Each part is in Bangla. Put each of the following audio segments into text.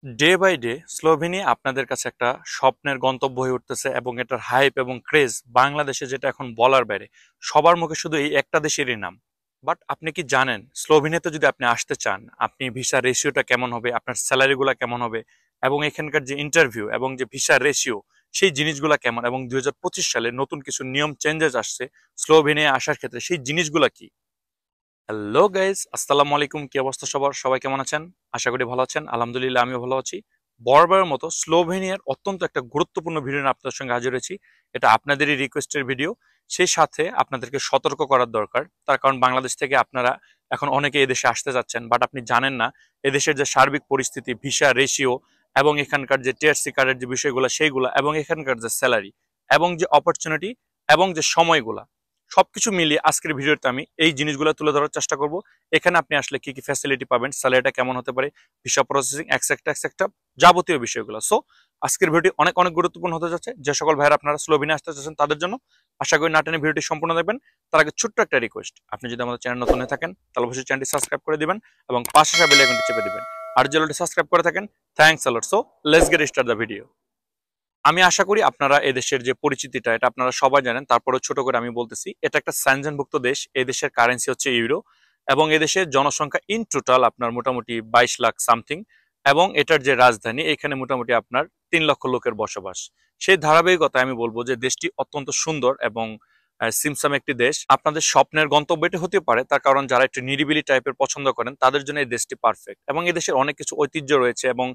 ডে বাই ডে স্লোভেনিয়া আপনাদের কাছে একটা স্বপ্নের গন্তব্য হয়ে উঠতেছে এবং এটার হাইপ এবং ক্রেজ বাংলাদেশে যেটা এখন বলার বাইরে। সবার মুখে শুধু এই একটা দেশেরই নাম। বাট আপনি কি জানেন স্লোভেনিয়াতে যদি আপনি আসতে চান, আপনি ভিসা রেশিওটা কেমন হবে, আপনার স্যালারিগুলো কেমন হবে, এবং এখানকার যে ইন্টারভিউ এবং যে ভিসা রেশিও সেই জিনিসগুলো কেমন, এবং 2025 সালে নতুন কিছু নিয়ম চেঞ্জেস আসছে স্লোভেনিয়া আসার ক্ষেত্রে, সেই জিনিসগুলো কি। হ্যালো গাইজ, আসসালামু আলাইকুম। কি অবস্থা সবার? সবাই কেমন আছেন? আশা করি ভালো আছেন। আলহামদুলিল্লাহ, আমিও ভালো আছি। বরাবরের মতো স্লোভেনিয়ার অত্যন্ত একটা গুরুত্বপূর্ণ ভিডিও নিয়ে আপনাদের সঙ্গে হাজির হয়েছি। এটা আপনাদেরই রিকোয়েস্টের ভিডিও। সেই সাথে আপনাদেরকে সতর্ক করার দরকার, তার কারণ বাংলাদেশ থেকে আপনারা এখন অনেকে এদেশে আসতে যাচ্ছেন, বাট আপনি জানেন না এদেশের যে সার্বিক পরিস্থিতি, ভিসা রেশিও, এবং এখানকার যে টিআরসি কার্ডের যে বিষয়গুলো সেইগুলো, এবং এখানকার যে স্যালারি এবং যে অপরচুনিটি এবং যে সময়গুলা, সবকিছু মিলিয়ে আজকের ভিডিওতে আমি এই জিনিসগুলো তুলে ধরার চেষ্টা করব। এখানে আপনি আসলে কি কি ফ্যাসিলিটি পাবেন, স্যালারিটা কেমন হতে পারে, ভিসা প্রসেসিং এক্সেট্রা এক্সেট্রা, যাবতীয় বিষয়গুলো। সো আজকের ভিডিওটি অনেক অনেক গুরুত্বপূর্ণ হতে যাচ্ছে। যে সকল ভাইয়েরা আপনারা স্লোভেনিয়া আসতে চাচ্ছেন তাদের জন্য আশা করি নাটেনে ভিডিওটি সম্পূর্ণ দেখবেন। তার আগে ছোট্ট একটা রিকোয়েস্ট, আপনি যদি আমাদের চ্যানেল নতুন হয়ে থাকেন তাহলে অবশ্যই চ্যানেলটি সাবস্ক্রাইব করে দিবেন এবং পাশে বেল আইকনটি চেপে দিবেন। আর যদি অলরেডি সাবস্ক্রাইব করে থাকেন, thanks a lot. So let's get start the video. আমি আশা করি আপনারা এদেশের যে পরিচিতিটা এটা আপনারা সবাই জানেন, তারপরে ছোট করে আমি বলতেছি, এটা একটা স্যানজেনভুক্ত দেশ। এই দেশের কারেন্সি হচ্ছে ইউরো, এবং এদেশের জনসংখ্যা ইন টোটাল আপনার মোটামুটি 22 লাখ সামথিং, এবং এটার যে রাজধানী এখানে মোটামুটি আপনার 3 লক্ষ লোকের বসবাস। সেই ধারাবাহিকতায় আমি বলবো যে দেশটি অত্যন্ত সুন্দর এবং সিমসাম একটি দেশ। আপনাদের স্বপ্নের গন্তব্য এটি হতে পারে, তার কারণ যারা একটু নিরিবিলি টাইপের পছন্দ করেন তাদের জন্য এই দেশটি পারফেক্ট। এবং এই দেশের অনেক কিছু ঐতিহ্য রয়েছে এবং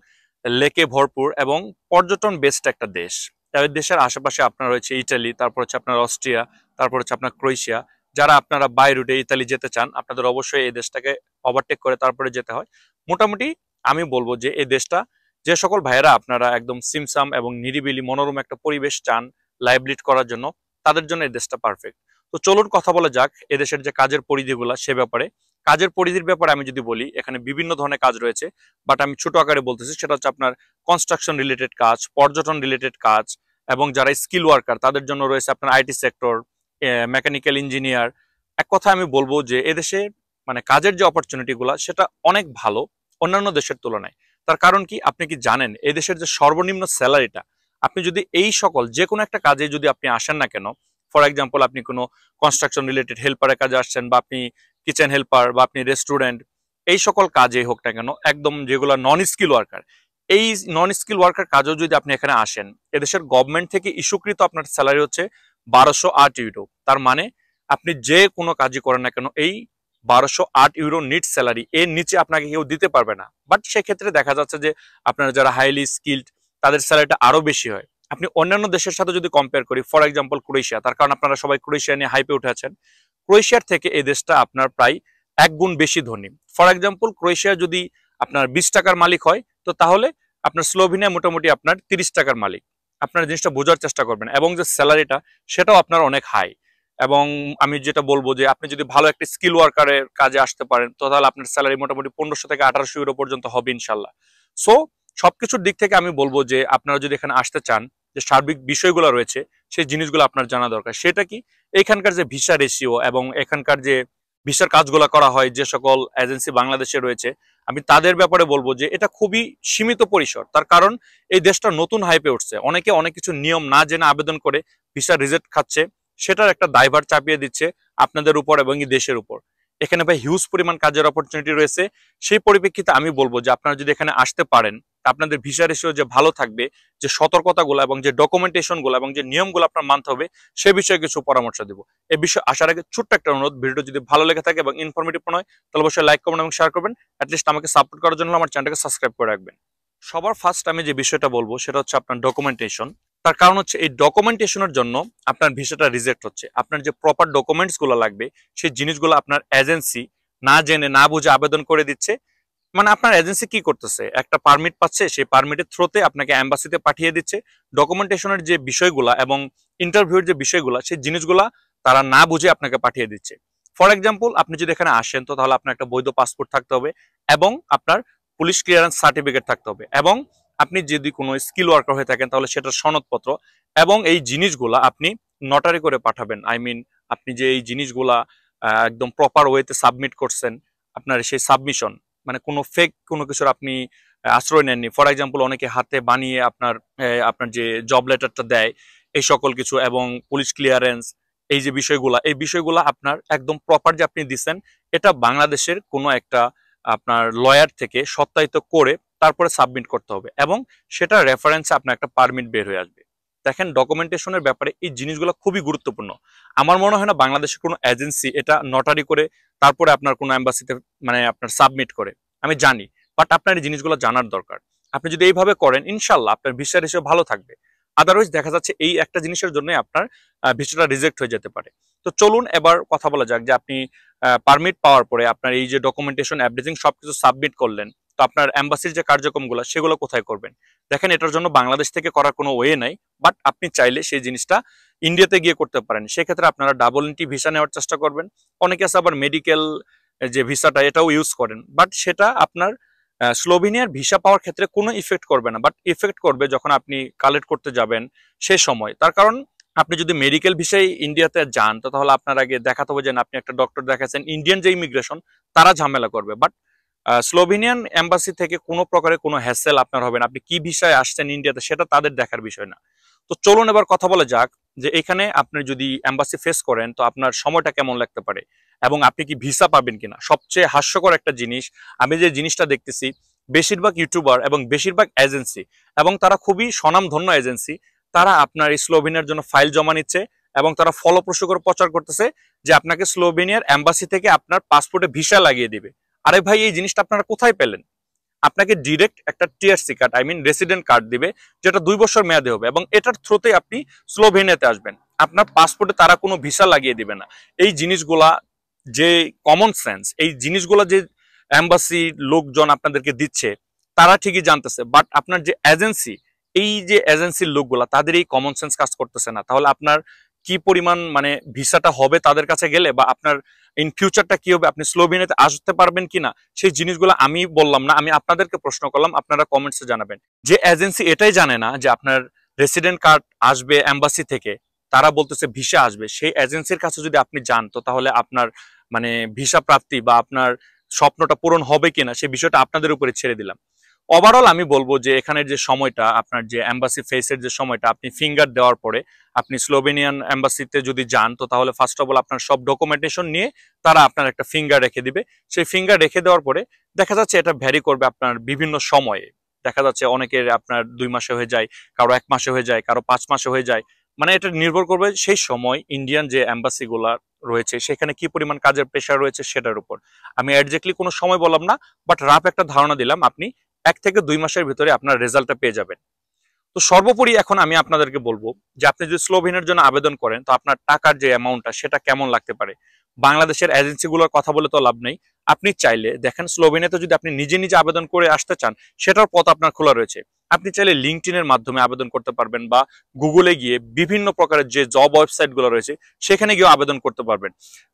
লেকে ভরপুর এবং পর্যটন বেস্ট একটা দেশ। এই দেশের আশেপাশে আপনার রয়েছে ইটালি, তারপর হচ্ছে আপনার অস্ট্রিয়া, তারপর হচ্ছে আপনার ক্রোয়েশিয়া। যারা আপনারা বাই রুটে ইতালি যেতে চান আপনাদের অবশ্যই এই দেশটাকে ওভারটেক করে তারপরে যেতে হয়। মোটামুটি আমি বলবো যে এই দেশটা, যে সকল ভাইয়েরা আপনারা একদম সিমসাম এবং নিরিবিলি মনোরম একটা পরিবেশ চান লাইভ লিড করার জন্য, তাদের জন্য এই দেশটা পারফেক্ট। তো চলুন কথা বলা যাক এদেশের যে কাজের পরিধিগুলা সে ব্যাপারে। কাজের পরিধির ব্যাপারে আমি যদি বলি, এখানে বিভিন্ন ধরনের কাজ রয়েছে, বাট আমি ছোট আকারে বলতেছি। সেটা হচ্ছে আপনার কনস্ট্রাকশন রিলেটেড কাজ, পর্যটন রিলেটেড কাজ, এবং যারা স্কিল ওয়ার্কার তাদের জন্য রয়েছে আপনার আইটি সেক্টর, মেকানিক্যাল ইঞ্জিনিয়ার। এক কথা আমি বলবো যে এদেশে মানে কাজের যে অপরচুনিটি গুলা সেটা অনেক ভালো অন্যান্য দেশের তুলনায়। তার কারণ কি, আপনি কি জানেন এদেশের যে সর্বনিম্ন স্যালারিটা, আপনি যদি এই সকল যে কোনো একটা কাজে যদি আপনি আসেন না কেন, ফর এক্সাম্পল আপনি কোনো কনস্ট্রাকশন রিলেটেড হেল্পারের কাজে আসছেন, বা আপনি কিচেন হেল্পার, বা আপনি রেস্টুরেন্ট, এই সকল কাজে হোক না কেন, একদম যেগুলো নন স্কিল ওয়ার্কার, এই নন স্কিল ওয়ার্কার কাজেও যদি আপনি এখানে আসেন, এদেশের গভর্নমেন্ট থেকে ইস্যুকৃত আপনার স্যালারি হচ্ছে 1208 ইউরো। তার মানে আপনি যে কোনো কাজই করেন না কেন, এই 1208 ইউরো নিট স্যালারি, এর নিচে আপনাকে কেউ দিতে পারবে না। বাট সেক্ষেত্রে দেখা যাচ্ছে যে আপনারা যারা হাইলি স্কিল্ড তাদের স্যালারিটা আরো বেশি হয়। আপনি অন্যান্য দেশের সাথে যদি কম্পেয়ার করি, ফর এক্সাম্পল ক্রোয়েশিয়া, তার কারণ আপনারা সবাই ক্রোয়েশিয়া নিয়ে হাইপে উঠে আছেন। ক্রোয়েশিয়ার থেকে এই দেশটা আপনার প্রায় 1 গুণ বেশি ধনী। ফর এক্সাম্পল ক্রোয়েশিয়া যদি আপনার 20 টাকার মালিক হয়, তো তাহলে আপনার স্লোভেনিয়া মোটামুটি আপনার 30 টাকার মালিক। আপনার জিনিসটা বোঝার চেষ্টা করবেন, এবং যে স্যালারিটা সেটাও আপনার অনেক হাই। এবং আমি যেটা বলবো যে আপনি যদি ভালো একটা স্কিল ওয়ার্কারের কাজে আসতে পারেন, তো তাহলে আপনার স্যালারি মোটামুটি 1500 থেকে 1800 ইউরো পর্যন্ত হবে ইনশাল্লাহ। সো সবকিছুর দিক থেকে আমি বলবো যে আপনারা যদি এখানে আসতে চান, যে সার্বিক বিষয়গুলো রয়েছে সেই জিনিসগুলো আপনার জানা দরকার। সেটা কি, এখানকার যে ভিসা রেশিও এবং এখানকার যে ভিসার কাজগুলো করা হয় যে সকল এজেন্সি বাংলাদেশে রয়েছে, আমি তাদের ব্যাপারে বলবো যে এটা খুবই সীমিত পরিসর। তার কারণ এই দেশটা নতুন হাইপে উঠছে, অনেকে অনেক কিছু নিয়ম না জেনে আবেদন করে ভিসা রিজেক্ট খাচ্ছে, সেটার একটা দায়ভার চাপিয়ে দিচ্ছে আপনাদের উপর এবং এই দেশের উপর। এখানে ভাই হিউজ পরিমাণ কাজের অপরচুনিটি রয়েছে। সেই পরিপ্রেক্ষিতে আমি বলবো যে আপনারা যদি এখানে আসতে পারেন, আপনাদের ভিসা রেশিও যে ভালো থাকবে, যে সতর্কতাগুলো এবং যে ডকুমেন্টেশনগুলো এবং যে নিয়মগুলো আপনার মানতে হবে, সে বিষয়ে কিছু পরামর্শ দেবো। এই বিষয়ে আসার আগে ছোট্ট একটা অনুরোধ, ভিডিও যদি ভালো লেগে থাকে এবং ইনফরমেটিভ মনে হয় তাহলে অবশ্যই লাইক কমেন্ট এবং শেয়ার করবেন। অ্যাটলিস্ট আমাকে সাপোর্ট করার জন্য আমার চ্যানেলটাকে সাবস্ক্রাইব করে রাখবেন। সবার ফার্স্ট আমি যে বিষয়টা বলবো সেটা হচ্ছে আপনার ডকুমেন্টেশন। তার কারণ হচ্ছে এই ডকুমেন্টেশনের জন্য আপনার ভিসাটা রিজেক্ট হচ্ছে। আপনার যে প্রপার ডকুমেন্টস গুলো লাগবে সেই জিনিসগুলো আপনার এজেন্সি না জেনে না বুঝে আবেদন করে দিচ্ছে। মানে আপনার এজেন্সি কি করতেছে, একটা পারমিট পাচ্ছে, সেই পারমিটের থ্রুতে আপনাকে এম্বাসিতে পাঠিয়ে দিচ্ছে। ডকুমেন্টেশনের যে বিষয়গুলা এবং ইন্টারভিউর যে বিষয়গুলা সেই জিনিসগুলা তারা না বুঝে আপনাকে পাঠিয়ে দিচ্ছে। ফর এক্সাম্পল আপনি যদি এখানে আসেন, তো তাহলে আপনার একটা বৈধ পাসপোর্ট থাকতে হবে, এবং আপনার পুলিশ ক্লিয়ারেন্স সার্টিফিকেট থাকতে হবে, এবং আপনি যদি কোনো স্কিল ওয়ার্কার হয়ে থাকেন তাহলে সেটার সনদপত্র, এবং এই জিনিসগুলা আপনি নটারি করে পাঠাবেন। আই মিন আপনি যে এই জিনিসগুলা একদম প্রপার ওয়েতে সাবমিট করছেন, আপনার সেই সাবমিশন, মানে কোনো ফেক কোনো কিছুর আপনি আশ্রয় নেননি। ফর এক্সাম্পল অনেকে হাতে বানিয়ে আপনার যে জব লেটারটা দেয় এই সকল কিছু, এবং পুলিশ ক্লিয়ারেন্স, এই বিষয়গুলা আপনার একদম প্রপার যে আপনি দিচ্ছেন, এটা বাংলাদেশের কোনো একটা আপনার লয়ার থেকে সত্যায়িত করে তারপরে সাবমিট করতে হবে, এবং সেটা রেফারেন্সে আপনার একটা পারমিট বের হয়ে আসবে। দেখেন, ডকুমেন্টেশনের ব্যাপারে এই জিনিসগুলো খুবই গুরুত্বপূর্ণ। আমার মনে হয় না বাংলাদেশের কোনো এজেন্সি এটা নটারি করে তারপরে আপনার কোনো এম্বাসিতে মানে আপনার সাবমিট করে, আমি জানি, বাট আপনার এই জিনিসগুলো জানার দরকার। আপনি যদি এইভাবে করেন, ইনশাল্লাহ আপনার ভিসা রেশিও ভালো থাকবে। আদারওয়াইজ দেখা যাচ্ছে এই একটা জিনিসের জন্য আপনার ভিসাটা রিজেক্ট হয়ে যেতে পারে। তো চলুন এবার কথা বলা যাক যে আপনি পারমিট পাওয়ার পরে আপনার এই যে ডকুমেন্টেশন এভরিথিং সবকিছু সাবমিট করলেন, তো আপনার এম্বাসির যে কার্যক্রমগুলো সেগুলো কোথায় করবেন? দেখেন, এটার জন্য বাংলাদেশ থেকে করার কোনো ওয়ে নাই, বাট আপনি চাইলে সেই জিনিসটা ইন্ডিয়াতে গিয়ে করতে পারেন। সেক্ষেত্রে আপনারা ডাবল এন্ট্রি ভিসা নেওয়ার চেষ্টা করবেন। অনেকে আছে আবার মেডিকেল যে ভিসাটা এটাও ইউজ করেন, বাট সেটা আপনার স্লোভেনিয়ার ভিসা পাওয়ার ক্ষেত্রে কোনো ইফেক্ট করবে না, বাট ইফেক্ট করবে যখন আপনি কালেক্ট করতে যাবেন সে সময়। তার কারণ আপনি যদি মেডিকেল ভিসায় ইন্ডিয়াতে যান, তো তাহলে আপনার আগে দেখাতে হবে যে আপনি একটা ডক্টর দেখাচ্ছেন, ইন্ডিয়ান যে ইমিগ্রেশন তারা ঝামেলা করবে। বাট স্লোভেনিয়ান এম্বাসি থেকে কোনো প্রকারের কোনো হ্যাসেল আপনার হবে না। আপনি কি ভিসায় আসছেন ইন্ডিয়াতে সেটা তাদের দেখার বিষয় না। তো চলুন এবার কথা বলা যাক যে এখানে আপনি যদি এম্বাসি ফেস করেন তো আপনার সময়টা কেমন লাগতে পারে এবং আপনি কি ভিসা পাবেন কিনা। সবচেয়ে হাস্যকর একটা জিনিস, আমি যে জিনিসটা দেখতেছি, বেশিরভাগ ইউটিউবার এবং বেশিরভাগ এজেন্সি, এবং তারা খুবই স্বনামধন্য এজেন্সি, তারা আপনার এই স্লোভেনিয়ার জন্য ফাইল জমা নিচ্ছে এবং তারা ফলপ্রসূ করে প্রচার করতেছে যে আপনাকে স্লোভেনিয়ার এম্বাসি থেকে আপনার পাসপোর্টে ভিসা লাগিয়ে দিবে। আরে ভাই, এই জিনিসটা আপনারা কোথায় পেলেন? আপনাকে ডিরেক্ট একটা TRC card, I mean resident card দিবে, যেটা 2 বছর মেয়াদে হবে, এবং এটার থ্রুতে আপনি স্লোভেনিয়াতে আসবেন। আপনার পাসপোর্টে তারা কোনো ভিসা লাগিয়ে দিবে না। এই জিনিসগুলা যে কমন সেন্স, এই জিনিসগুলা যে এম্বাসি লোকজন আপনাদেরকে দিচ্ছে তারা ঠিকই জানতেছে, বাট আপনার যে এজেন্সি, এই যে এজেন্সির লোকগুলা তাদের এই কমন সেন্স কাজ করতেছে না। তাহলে আপনার কি পরিমাণ মানে ভিসাটা হবে তাদের কাছে গেলে, বা আপনার ইন ফিউচারটা কি হবে, আপনি স্লোভেনিয়াতে আসতে পারবেন কিনা, সেই জিনিসগুলো আমি বললাম না, আমি আপনাদেরকে প্রশ্ন করলাম, আপনারা কমেন্টসে জানাবেন। যে এজেন্সি এটাই জানে না যে আপনার রেসিডেন্ট কার্ড আসবে এম্বাসি থেকে, তারা বলতেছে ভিসা আসবে, সেই এজেন্সির কাছে যদি আপনি যান, তো তাহলে আপনার মানে ভিসা প্রাপ্তি বা আপনার স্বপ্নটা পূরণ হবে কিনা সেই বিষয়টা আপনাদের উপরে ছেড়ে দিলাম। ওভারঅল আমি বলবো যে এখানের যে সময়টা, আপনার যে এম্বাসি ফেসের যে সময়টা, আপনি ফিঙ্গার দেওয়ার পরে আপনি স্লোভেনিয়ান এম্বাসিতে যদি যান, তো তাহলে ফার্স্ট অফ অল আপনার সব ডকুমেন্টেশন নিয়ে তারা আপনার একটা ফিঙ্গার রেখে দিবে। সেই ফিঙ্গার রেখে দেওয়ার পরে দেখা যাচ্ছে এটা ভ্যারি করবে আপনার বিভিন্ন সময়ে। দেখা যাচ্ছে অনেকের আপনার 2 মাসে হয়ে যায়, কারো 1 মাসে হয়ে যায়, কারো 5 মাসে হয়ে যায়। মানে এটা নির্ভর করবে সেই সময় ইন্ডিয়ান যে এম্বাসি গুলা রয়েছে সেখানে কি পরিমাণ কাজের প্রেশার রয়েছে সেটার উপর। আমি একজ্যাক্টলি কোনো সময় বললাম না, বাট রাফ একটা ধারণা দিলাম, আপনি 1 থেকে 2 মাসের ভিতরে আপনার রেজাল্টটা পেয়ে যাবেন। তো সর্বোপরি এখন আমি আপনাদেরকে বলবো যে আপনি যদি স্লোভেনিয়ার জন্য আবেদন করেন, তো আপনার টাকার যে অ্যামাউন্টটা সেটা কেমন লাগতে পারে। বাংলাদেশের এজেন্সিগুলোর কথা বলে তো লাভ নেই। আপনি চাইলে দেখেন, স্লোভেনিয়াতে যদি আপনি নিজে নিজে আবেদন করে আসতে চান, সেটার পথ আপনার খোলা রয়েছে। আপনি চাইলে লিঙ্কডইনের মাধ্যমে আবেদন করতে পারবেন, বা গুগলে গিয়ে বিভিন্ন প্রকারের যে জব ওয়েবসাইট গুলো রয়েছে সেখানে গিয়ে আবেদন করতে পারবেন।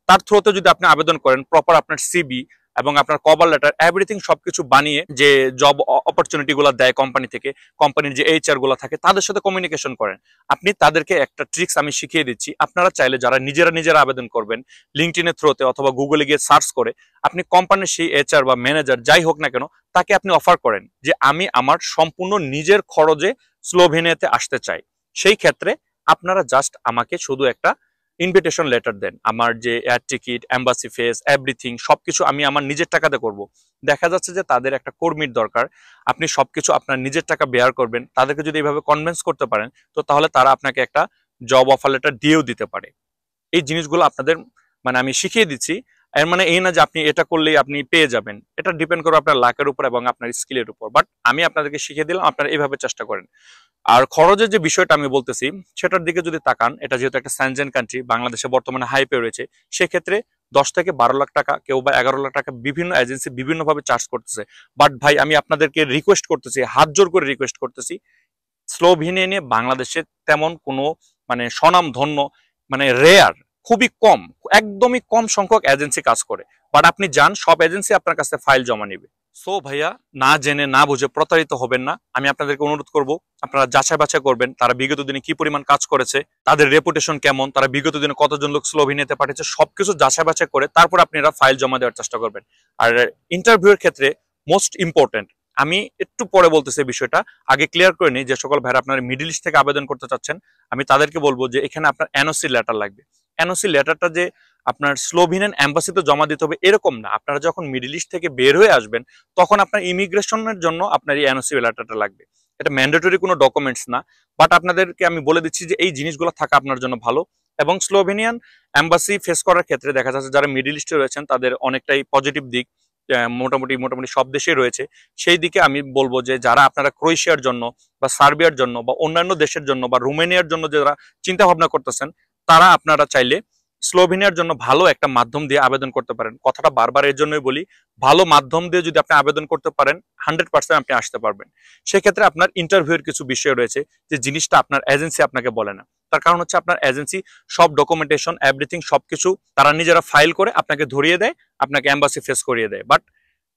তার থ্রুতে যদি আপনি আবেদন করেন, প্রপার আপনার সিবি এবং আপনার কভার লেটার এভরিথিং সবকিছু বানিয়ে, যে জব অপরচুনিটি গুলো দেয় কোম্পানি থেকে, কোম্পানির যে এইচআর গুলো থাকে তাদের সাথে কমিউনিকেশন করেন। আপনি তাদেরকে একটা ট্রিক্স আমি শিখিয়ে দিচ্ছি, আপনারা চাইলে যারা নিজেরা আবেদন করবেন লিঙ্কডইনের থ্রুতে অথবা গুগলে গিয়ে সার্চ করে, আপনি কোম্পানির সেই এইচআর বা ম্যানেজার যাই হোক না কেন, তাকে আপনি অফার করেন যে আমি আমার সম্পূর্ণ নিজের খরচে স্লোভেনিয়াতে আসতে চাই। সেই ক্ষেত্রে আপনারা জাস্ট আমাকে শুধু একটা ইনভিটেশন লেটার দেন, আমার যে air ticket, embassy face, everything সবকিছু আমি আমার নিজের টাকাতে করব। দেখা যাচ্ছে যে তাদের একটা কর্মীর দরকার, আপনি সবকিছু আপনার নিজের টাকা বেয়ার করবেন, তাদেরকে যদি এইভাবে কনভিন্স করতে পারেন, তো তাহলে তারা আপনাকে একটা জব অফার লেটার দিয়েও দিতে পারে। এই জিনিসগুলো আপনাদের মানে আমি শিখিয়ে দিচ্ছি। এর মানে এই না যে আপনি এটা করলেই আপনি পেয়ে যাবেন, এটা ডিপেন্ড করবে আপনার লাকের উপর এবং আপনার স্কিলের উপর। বাট আমি আপনাদেরকে শিখিয়ে দিলাম, আপনারা এইভাবে চেষ্টা করেন। আর খরচের যে বিষয়টা আমি বলতেছি সেটার দিকে যদি তাকান, এটা যেহেতু একটা স্যানজেন কান্ট্রি, বাংলাদেশে বর্তমানে হাইপে রয়েছে, সেক্ষেত্রে 10 থেকে 12 লাখ টাকা, কেউ বা 11 লাখ টাকা বিভিন্ন এজেন্সি বিভিন্নভাবে চার্জ করতেছে। বাট ভাই, আমি আপনাদেরকে রিকোয়েস্ট করতেছি, হাত জোর করে রিকোয়েস্ট করতেছি, স্লোভেনিয়া নিয়ে বাংলাদেশে তেমন কোনো মানে স্বনামধন্য মানে রেয়ার, খুবই কম, একদমই কম সংখ্যক এজেন্সি কাজ করে। বাট আপনি যান, সব এজেন্সি আপনার কাছে ফাইল জমা নিবে। সো ভাইয়া, না জেনে না বুঝে প্রতারিত হবেন না। আমি আপনাদেরকে অনুরোধ করব, আপনারা যাচাই বাছাই করবেন তারা বিগত দিনে কি পরিমাণ কাজ করেছে, তাদের রেপুটেশন কেমন, তারা বিগত দিনে কতজন লোক স্লোভেনিয়াতে পাঠিয়েছে, সবকিছু যাচাই বাছাই করে তারপর আপনারা ফাইল জমা দেওয়ার চেষ্টা করবেন। আর ইন্টারভিউয়ের ক্ষেত্রে মোস্ট ইম্পর্টেন্ট, আমি একটু পরে বলতেছি এই বিষয়টা, আগে ক্লিয়ার করে নিই। যে সকল ভাইরা আপনারা মিডল ইস্ট থেকে আবেদন করতে চাচ্ছেন, আমি তাদেরকে বলবো যে এখানে আপনার এনওসি লেটার লাগবে। এনওসি লেটারটা যে আপনার স্লোভেনিয়ান এম্বাসিতে জমা দিতে হবে এরকম না। আপনারা যখন মিডল ইস্ট থেকে বের হয়ে আসবেন তখন আপনার ইমিগ্রেশনের জন্য আপনার এই এনওসি লেটারটা লাগবে। এটা ম্যান্ডেটরি কোনো ডকুমেন্টস না, বাট আপনাদেরকে আমি বলে দিচ্ছি যে এই জিনিসগুলো থাকা আপনার জন্য ভালো। এবং স্লোভেনিয়ান এম্বাসি ফেস করার ক্ষেত্রে দেখা যাচ্ছে যারা মিডল ইস্টে রয়েছেন তাদের অনেকটাই পজিটিভ দিক মোটামুটি সব দেশে রয়েছে। সেই দিকে আমি বলবো যে যারা আপনারা ক্রোয়েশিয়ার জন্য বা সার্বিয়ার জন্য বা অন্যান্য দেশের জন্য বা রোমানিয়ার জন্য যারা চিন্তা ভাবনা করতেছেন, তারা আপনারা চাইলে স্লোভেনিয়ার জন্য ভালো একটা মাধ্যম দিয়ে আবেদন করতে পারেন। কথাটা বারবার এর জন্যই বলি, ভালো মাধ্যম দিয়ে যদি আপনি আবেদন করতে পারেন 100% আপনি আসতে পারবেন। সেক্ষেত্রে আপনার ইন্টারভিউয়ের কিছু বিষয় রয়েছে যে জিনিসটা আপনার এজেন্সি আপনাকে বলে না। তার কারণ হচ্ছে আপনার এজেন্সি সব ডকুমেন্টেশন এভরিথিং সবকিছু তারা নিজেরা ফাইল করে আপনাকে ধরিয়ে দেয়, আপনাকে এম্বাসি ফেস করিয়ে দেয়। বাট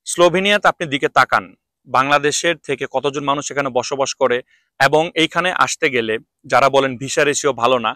স্লোভেনিয়াতে আপনি দিকে তাকান, বাংলাদেশের থেকে কতজন মানুষ এখানে বসবাস করে, এবং এইখানে আসতে গেলে যারা বলেন ভিসা রেশিও ভালো না,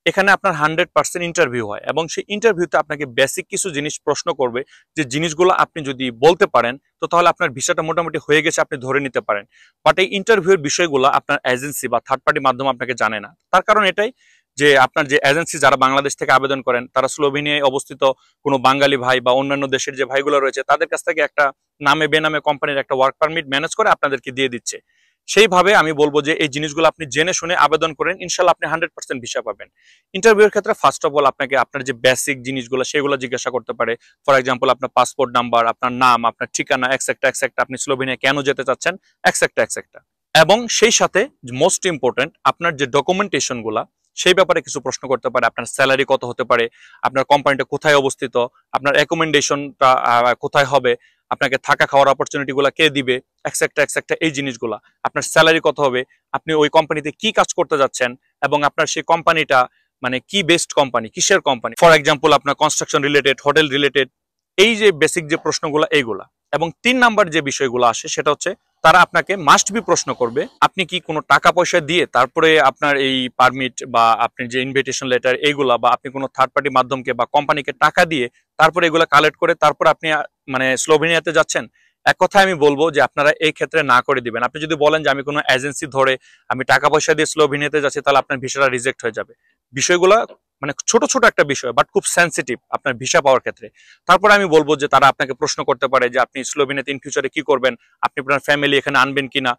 এখানে আপনার 100% ইন্টারভিউ হয় এবং সেই ইন্টারভিউতে আপনাকে বেসিক কিছু জিনিস প্রশ্ন করবে, যে জিনিসগুলো আপনি যদি বলতে পারেন তো তাহলে আপনার ভিসাটা মোটামুটি হয়ে গেছে, আপনি ধরে নিতে পারেন। বাট এই ইন্টারভিউর বিষয়গুলো আপনার এজেন্সি বা থার্ড পার্টি মাধ্যম আপনাকে জানে না। তার কারণ এটাই যে আপনার যে এজেন্সি যারা বাংলাদেশ থেকে আবেদন করেন তারা স্লোভেনিয়ায় অবস্থিত কোনো বাঙালি ভাই বা অন্যান্য দেশের যে ভাইগুলো রয়েছে তাদের কাছ থেকে একটা নামে বেনামে কোম্পানির একটা ওয়ার্ক পারমিট ম্যানেজ করে আপনাদেরকে দিয়ে দিচ্ছে। সেইভাবে আমি বলবো যে এই জিনিসগুলো আপনি জেনে শুনে আবেদন করেন, ইনশাল্লাহ আপনি 100% ভিসা পাবেন। ইন্টারভিউর ক্ষেত্রে ফার্স্ট অফ অল আপনাকে আপনার যে বেসিক জিনিসগুলো সেগুলো জিজ্ঞাসা করতে পারে। ফর এক্সাম্পল আপনার পাসপোর্ট নাম্বার, আপনার নাম, আপনার ঠিকানা, এক্সেক্টা আপনি স্লোভেনিয়া কেন যেতে চাচ্ছেন, এক্সেক্টা। এবং সেই সাথে মোস্ট ইম্পর্টেন্ট আপনার যে ডকুমেন্টেশন গুলা সেই ব্যাপারে কিছু প্রশ্ন করতে পারে। আপনার স্যালারি কত হতে পারে, আপনার কোম্পানিটা কোথায় অবস্থিত, আপনার অ্যাকোমোডেশনটা কোথায় হবে, আপনাকে থাকা খাওয়ার অপরচুনিটি গুলা কে দিবে, এক্সেক্টা এই জিনিসগুলা, আপনার স্যালারি কত হবে, আপনি ওই কোম্পানিতে কি কাজ করতে যাচ্ছেন, এবং আপনার সেই কোম্পানিটা মানে কি বেস্ট কোম্পানি, কিসের কোম্পানি, ফর এক্সাম্পল আপনার কনস্ট্রাকশন রিলেটেড, হোটেল রিলেটেড, এই যে বেসিক যে প্রশ্নগুলো এইগুলা। এবং 3 নাম্বার যে বিষয়গুলো আসে সেটা হচ্ছে তারা আপনাকে মাস্ট বি প্রশ্ন করবে আপনি কি কোনো টাকা পয়সা দিয়ে তারপরে আপনার এই পারমিট বা আপনি যে ইনভিটেশন লেটার এইগুলা, বা আপনি কোনো থার্ড পার্টি মাধ্যমকে বা কোম্পানিকে টাকা দিয়ে তারপরে এগুলো কালেক্ট করে তারপর আপনি মানে স্লোভেনিয়াতে যাচ্ছেন। এক কথায় আমি বলবো যে আপনারা এই ক্ষেত্রে না করে দিবেন। আপনি যদি বলেন যে আমি কোনো এজেন্সি ধরে আমি টাকা পয়সা দিয়ে স্লোভেনিয়াতে যাচ্ছি, তাহলে আপনার ভিসাটা রিজেক্ট হয়ে যাবে। বিষয়গুলা মানে ছোট একটা বিষয় বাট খুব সেন্সিটিভ আপনার ভিসা পাওয়ার ক্ষেত্রে। তারপরে আমি বলবো যে তারা আপনাকে প্রশ্ন করতে পারে যে আপনি স্লোভেনিয়াতে ইন ফিউচারে কি করবেন, আপনি আপনার ফ্যামিলি এখানে আনবেন কিনা।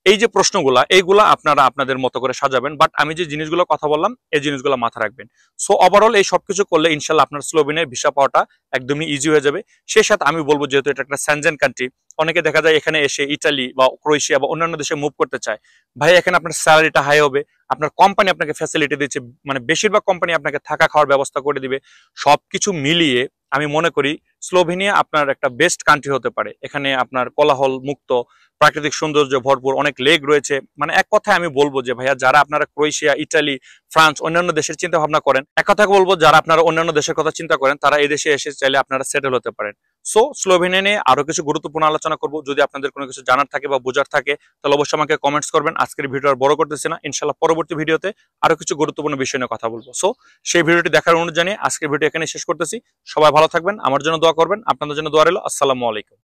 এই যে প্রশ্নগুলা এইগুলা আপনারা আপনাদের মতো করে সাজাবেন, বাট আমি যে জিনিসগুলো কথা বললাম এই জিনিসগুলো মাথায় রাখবেন। সো ওভারঅল এই সবকিছু করলে ইনশাল্লাহ আপনার স্লোভেনিয়ার ভিসা পাওয়াটা একদমই ইজি হয়ে যাবে। সেই সাথে আমি বলবো যেহেতু এটা একটা সেনজেন কান্ট্রি, অনেকে দেখা যায় এখানে এসে ইটালি বা ক্রোয়েশিয়া বা অন্যান্য দেশে মুভ করতে চায়। ভাই এখানে আপনার স্যালারিটা হাই হবে, আপনার কোম্পানি আপনাকে ফ্যাসিলিটি দিচ্ছে, মানে বেশিরভাগ কোম্পানি আপনাকে থাকা খাওয়ার ব্যবস্থা করে দিবে। সবকিছু মিলিয়ে আমি মনে করি স্লোভেনিয়া আপনার একটা বেস্ট কান্ট্রি হতে পারে। এখানে আপনার কোলাহল মুক্ত, প্রাকৃতিক সৌন্দর্য ভরপুর, অনেক লেক রয়েছে। মানে এক কথায় আমি বলবো যে ভাইয়া যারা আপনারা ক্রোয়েশিয়া, ইটালি, ফ্রান্স অন্যান্য দেশের চিন্তা ভাবনা করেন, এক কথা বলবো যারা আপনারা অন্যান্য দেশের কথা চিন্তা করেন তারা এই দেশে এসে চাইলে আপনারা সেটেল হতে পারেন। সো স্লোভেনিয়া নিয়ে আরো কিছু গুরুত্বপূর্ণ আলোচনা করবো। যদি আপনাদের কোনো কিছু জানার থাকে বা বোঝার থাকে তাহলে অবশ্যই আমাকে কমেন্টস করবেন। আজকের ভিডিও আর বড় করতেছি না, ইনশাল্লাহ পরবর্তী ভিডিওতে আরো কিছু গুরুত্বপূর্ণ বিষয় নিয়ে কথা বলবো। সো সেই ভিডিওটি দেখার অনুরোধ জানিয়ে আজকের ভিডিও এখানে শেষ করতেছি। সবাই ভালো থাকবেন, আমার জন্য দোয়া করবেন, আপনাদের জন্য দোয়া রইল। আসসালামু আলাইকুম।